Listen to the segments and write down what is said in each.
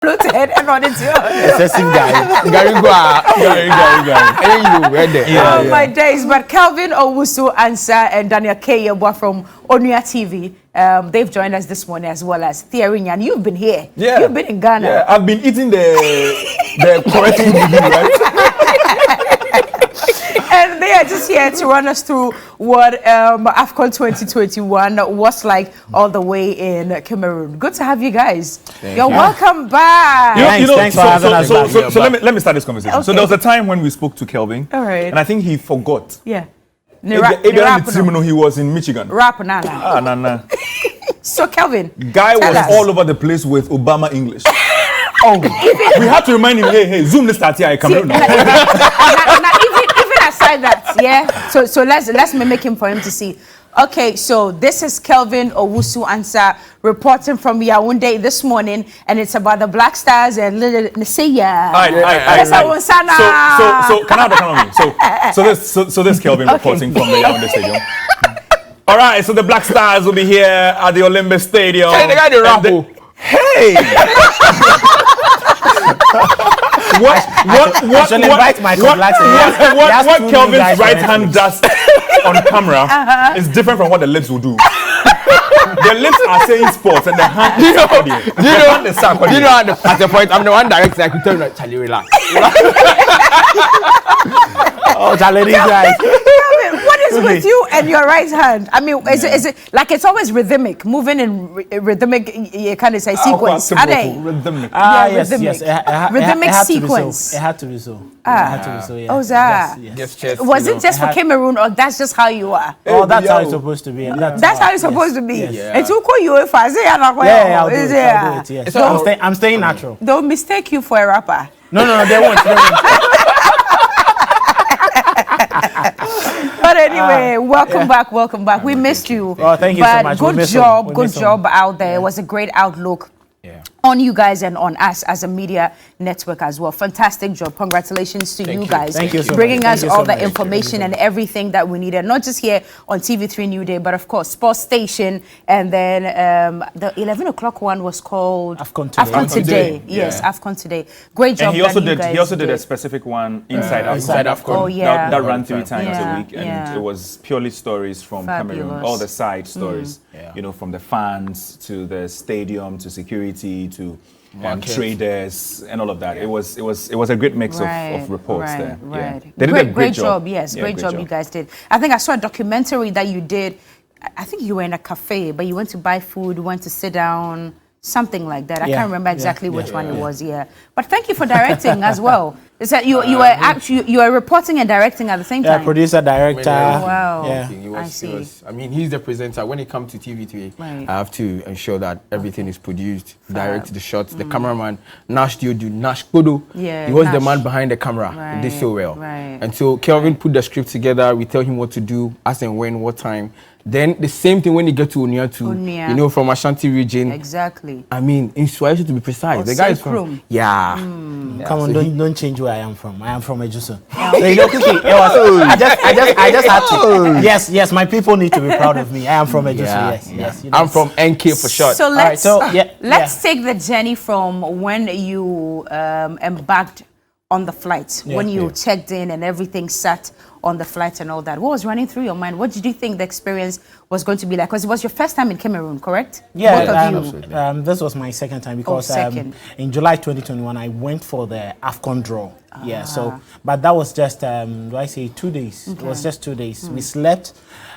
bloated and on its excessive guy. Gary. Oh my days! But Kelvin Owusu Ansah and Daniel Keyebwa from Onua TV, they've joined us this morning, as well as TV3Newday. You've been here. Yeah. You've been in Ghana. Yeah, I've been eating the correct food, right? And they are just here to run us through what AFCON 2021 was like all the way in Cameroon. Good to have you guys. You're welcome back. Thanks for having us back. So let me start this conversation. Okay. So there was a time when we spoke to Kelvin. All right. And I think he forgot. Yeah. He was in Michigan. Rap nana. Nana. So Kelvin, guy was all over the place with Obama English. We had to remind him, hey, zoom this start here, Cameroon. Now, even aside that, yeah. So let's mimic him for him to see. Okay, so this is Kelvin Owusu Ansah reporting from Yaoundé this morning, and it's about the Black Stars and Niseya. So can I have the camera on me? So this Kelvin reporting from the Yaoundé Stadium. All right, so the Black Stars will be here at the Olympic Stadium. Hey, the guy the rap. Hey! What Kelvin's right hand does on camera is different from what the lips will do. The lips are saying sports and the hand is audio. At the point, I'm the one directing. I can tell you, Charlie, relax. Oh, Charlie, these guys. What is with you and your right hand? I mean, is it like it's always rhythmic, moving in rhythmic? You kind of say sequence. Are they? Rhythmic. Yes. Rhythmic sequence. It had to be so. Yeah. Oh, yes. Was it just for Cameroon, or that's just how you are? Oh, that's how it's supposed to be. That's how it's supposed to be. Yes. It's okay, you if I say I'll do it. Yes. So I'm staying natural. Don't mistake you for a rapper. No, they won't. But anyway, welcome back. We missed you. Oh, thank you so much. Good job out there. It was a great outlook. On you guys and on us as a media network as well. Fantastic job. Congratulations to you guys. Thank you so bringing much. us all the information and everything that we needed, not just here on TV3Newday, but of course, Sports Station. And then the 11 o'clock one was called AFCON Today. Yes, AFCON Today. Great job. And he also did a specific one inside AFCON. Oh, yeah. That ran 3 times a week, and it was purely stories from Cameroon, all the side stories, from the fans to the stadium to security to traders and all of that. It was a great mix of reports there. Right. They did a great job. Yes, great job you guys did. I think I saw a documentary that you did. I think you were in a cafe, but you went to buy food, went to sit down, something like that. I can't remember exactly which one it was. But thank you for directing as well. Is that you were reporting and directing at the same time? Yeah, producer, director. Wow. Yeah. I see. I mean, he's the presenter. When it comes to TV3, I have to ensure that everything is produced, direct the shots. The cameraman, Nash Diodu, Nash Kodo, he was the man behind the camera. He did so well. And so Kelvin put the script together. We tell him what to do, as and when, what time. Then the same thing when you get to Onua too, from Ashanti region. Exactly. I mean, in Swahili to be precise, the guy is from. Come on, don't change where I am from. I am from Ejuso. I just had to. Yes, my people need to be proud of me. I am from Ejuso. Yes. I'm from NK for short. So let's take the journey from when you embarked on the flight, when you checked in and everything sat on the flight and all that. What was running through your mind? What did you think the experience was going to be like? Because it was your first time in Cameroon, correct? Yeah, this was my second time because in July 2021 I went for the AFCON draw. But that was just 2 days. Okay. It was just 2 days. We slept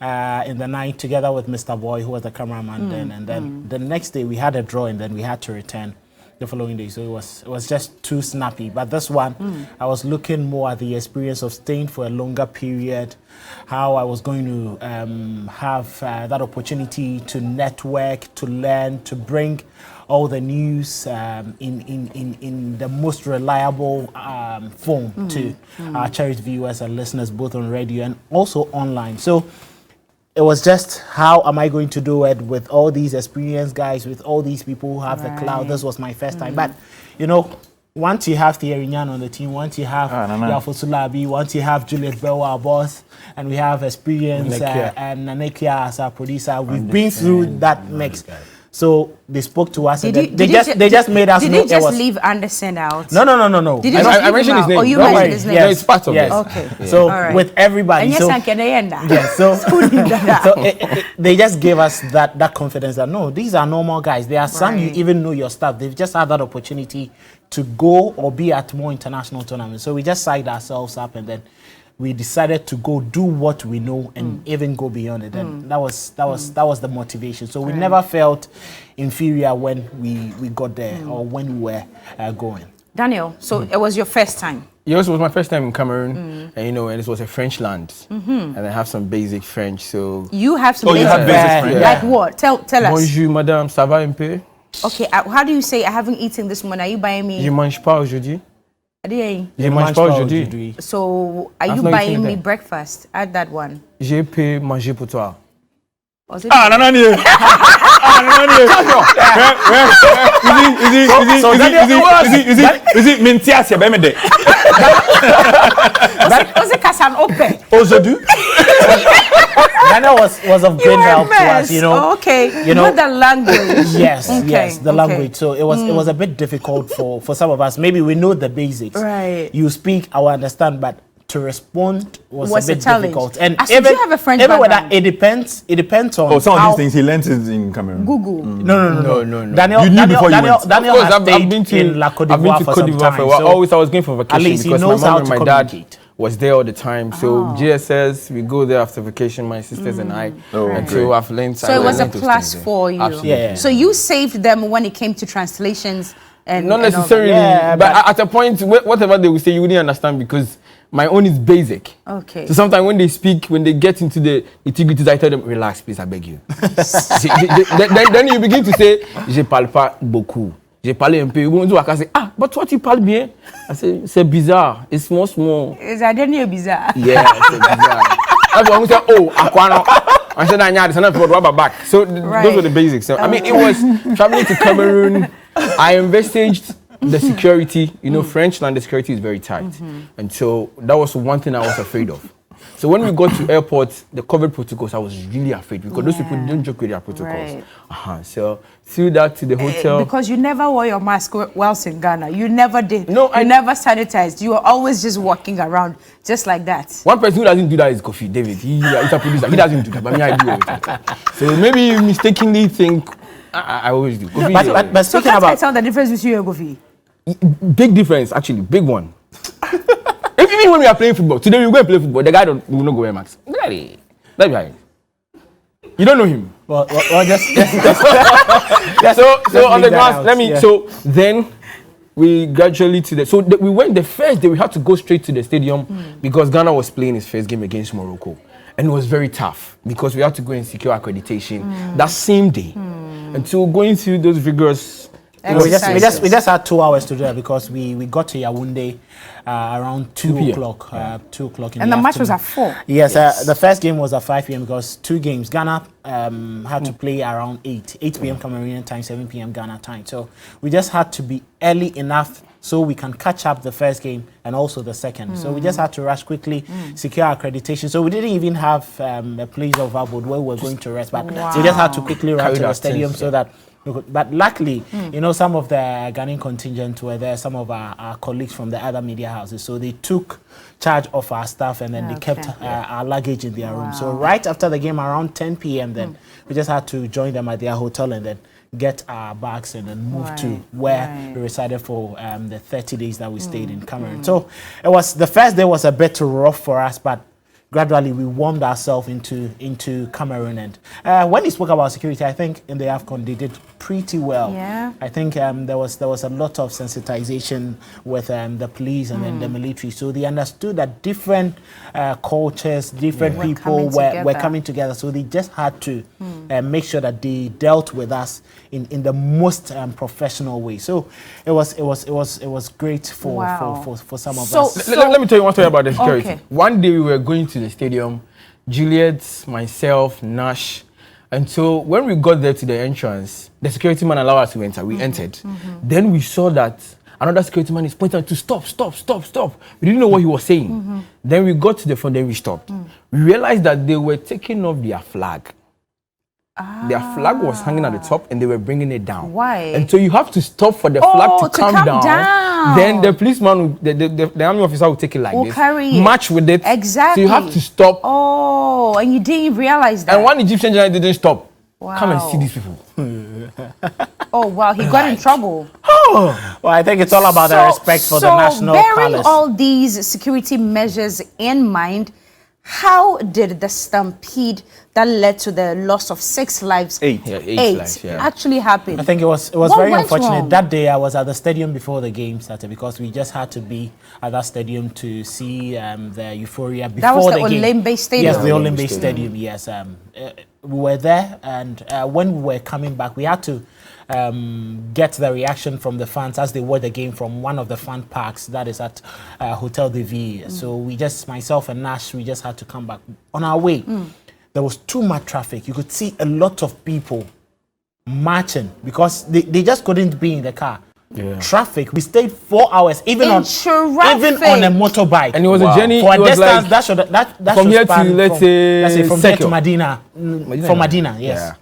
in the night together with Mr. Boy, who was the cameraman then, and then the next day we had a draw and then we had to return the following day, so it was just too snappy. But this one, I was looking more at the experience of staying for a longer period, how I was going to have that opportunity to network, to learn, to bring all the news in the most reliable form to our cherished viewers and listeners, both on radio and also online. So it was just, how am I going to do it with all these experienced guys, with all these people who have the cloud? This was my first time. But, once you have TV3Newday on the team, once you have Yafo Sulabi, once you have Juliet Bell, our boss, and we have experience and Nanekia as our producer, we've been through that mix. So they spoke to us, and they just made us know. Did you just leave Anderson out? No. Did you I mentioned his name. Oh, you mentioned his name. Yes. No, it's part of it. Okay. Yeah. So with everybody, they just gave us that confidence that no, these are normal guys. There are some you even know your stuff. They've just had that opportunity to go or be at more international tournaments. So we just psyched ourselves up, and then we decided to go do what we know and even go beyond it. And that was the motivation. So we never felt inferior when we got there or when we were going. Daniel, so it was your first time? Yes, it was my first time in Cameroon, and and it was a French land, and I have some basic French. So you have some basic French. Like what? Tell us. Bonjour, madame, ça va un peu? Okay, how do you say I haven't eaten this morning? Are you buying me? Je mange pas aujourd'hui. Je mange pas aujourd'hui. So, are you buying me breakfast? Add that one. Je peux manger pour toi. Non. Is Mintias ya bemede? Was it Kasan Ope? Aujourd'hui? Ghana was of great help to us, Okay. Not the language. Yes, the language. So it was a bit difficult for some of us. Maybe we know the basics. Right. You speak, I will understand, but to respond was a bit difficult. And even you have a French background. It depends on some of these things he learned in Cameroon. Google. No. Daniel has stayed in La Côte d'Ivoire for some time. Always I was going for vacation because my mom and my dad was there all the time. So GSS, we go there after vacation, my sisters and I. So I've learned. So it was a plus for you. Yeah. So you saved them when it came to translations. And not necessarily, but at a point, whatever they will say, you wouldn't understand because my own is basic. Okay. So sometimes when they speak, when they get into the nitty-gritties, I tell them, relax, please, I beg you. then you begin to say, je parle pas beaucoup. Je parle un peu. I say, but what you parle bien? I say, c'est bizarre. It's small. Is that any bizarre? Yeah, c'est bizarre. That's why we say, aquano. I said, it's enough for rubber back. So those were the basics. So, I mean, it was traveling to Cameroon. I envisaged the security, French land, the security is very tight. And so that was one thing I was afraid of. So when we got to airport, the COVID protocols, I was really afraid because those people don't joke with their protocols. So through that to the hotel. Because you never wore your mask whilst in Ghana. You never did. No, you never sanitized. You were always just walking around just like that. One person who doesn't do that is Kofi David. He's a producer. He doesn't do that, but me, I do everything. So maybe you mistakenly think I always do. But so can't I tell the difference between you and Kofi? Big difference, actually, big one. Even when we are playing football, today we go and play football, the guy will not go wear mask. That's right. You don't know him. Well just so on the grass, so then we gradually we went the first day, we had to go straight to the stadium because Ghana was playing his first game against Morocco. And it was very tough because we had to go and secure accreditation that same day. And so going through those rigorous we just had 2 hours to do that because we got to Yaoundé around 2 o'clock. 2 o'clock in and the match afternoon. was at 4. Yes. The first game was at 5 p.m. because 2 games. Ghana had to play around 8 p.m. Cameroonian time, 7 p.m. Ghana time. So we just had to be early enough so we can catch up the first game and also the second. So we just had to rush quickly, secure accreditation. So we didn't even have a place of abode where we were going to rest, but we just had to quickly run to the stadium so that. But luckily, some of the Ghanaian contingent were there, some of our colleagues from the other media houses. So they took charge of our staff and then they kept our luggage in their room. So right after the game, around 10 p.m. then, we just had to join them at their hotel and then get our bags and then move to where we resided for the 30 days that we stayed in Cameroon. So the first day was a bit rough for us, but gradually we warmed ourselves into Cameroon. And when he spoke about security, I think in the AFCON they did pretty well. Yeah. I think there was a lot of sensitization with the police and then the military. So they understood that different cultures, different people were coming together. So they just had to make sure that they dealt with us in the most professional way. So it was great for some of us. Let me tell you one story about the security. Okay. One day we were going to the stadium, Juliet, myself, Nash. And so when we got there to the entrance, the security man allowed us to enter. We entered. Then we saw that another security man is pointing to stop. We didn't know what he was saying. Then we got to the front, then we stopped. We realized that they were taking off their flag. Their flag was hanging at the top and they were bringing it down. Why? And so you have to stop for the flag to come down. Then the policeman, the army officer will take it like this. Carry match with it. Exactly. So you have to stop. Oh, and you didn't realize that. And one Egyptian general didn't stop. Wow. Come and see these people. Oh, wow, he got in trouble. Oh. Well, I think it's all about the respect for the national colours. So, bearing all these security measures in mind, how did the stampede that led to the loss of 6 lives, eight lives, actually happen? I think it was very unfortunate. Wrong? That day I was at the stadium before the game started because we just had to be at that stadium to see the euphoria before the game. That was the Olembe Stadium? Yes, the Olembe Stadium, yes. We were there, and when we were coming back, we had to get the reaction from the fans as they watched the game from one of the fan parks that is at Hotel de Ville. So myself and Nash, we just had to come back. On our way, there was too much traffic. You could see a lot of people marching because they just couldn't be in the car. Yeah. Traffic. We stayed 4 hours, even on a motorbike. And it was a journey. For a distance that from here to let's say from here to Medina. From Medina, yes. Yeah.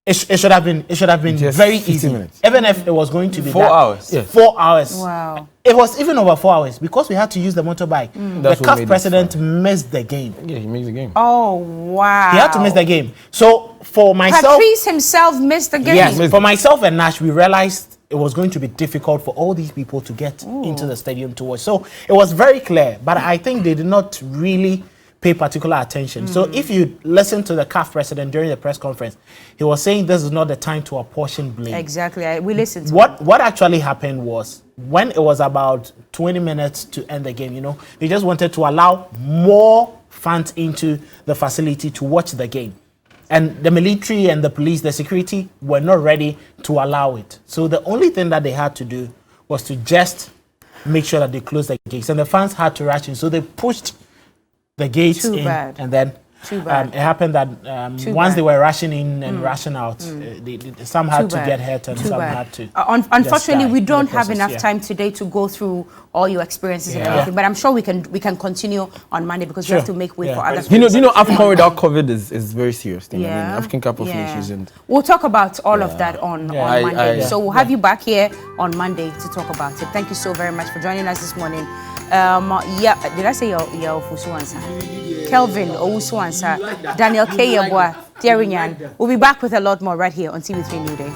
It should have been just very easy. Minutes. Even if it was going to be 4 hours. Yes. 4 hours. Wow. It was even over 4 hours because we had to use the motorbike. The CAF president missed the game. Yeah, he missed the game. Oh, wow. He had to miss the game. So for myself, Patrice himself missed the game. Yes, for myself and Nash, we realized it was going to be difficult for all these people to get into the stadium to watch. So it was very clear, but I think they did not really pay particular attention. So if you listen to the CAF president during the press conference, he was saying this is not the time to apportion blame. Exactly. We listened to what actually happened was when it was about 20 minutes to end the game, they just wanted to allow more fans into the facility to watch the game. And the military and the police, the security, were not ready to allow it. So the only thing that they had to do was to just make sure that they closed the gates. And the fans had to rush in. So they pushed the gates in. And then it happened that once they were rushing in and rushing out, some had to get hurt and some had to. Unfortunately, we don't have enough time today to go through all your experiences and everything. But I'm sure we can continue on Monday because we have to make way for other. You know, African without COVID is very serious thing. I mean, African Cup of Nations, and we'll talk about all of that on Monday. So we'll have you back here on Monday to talk about it. Thank you so very much for joining us this morning. Did I say your Kelvin Owusu Daniel K. Yabwa, Thierry Nyan. We'll be back with a lot more right here on TV3 New Day.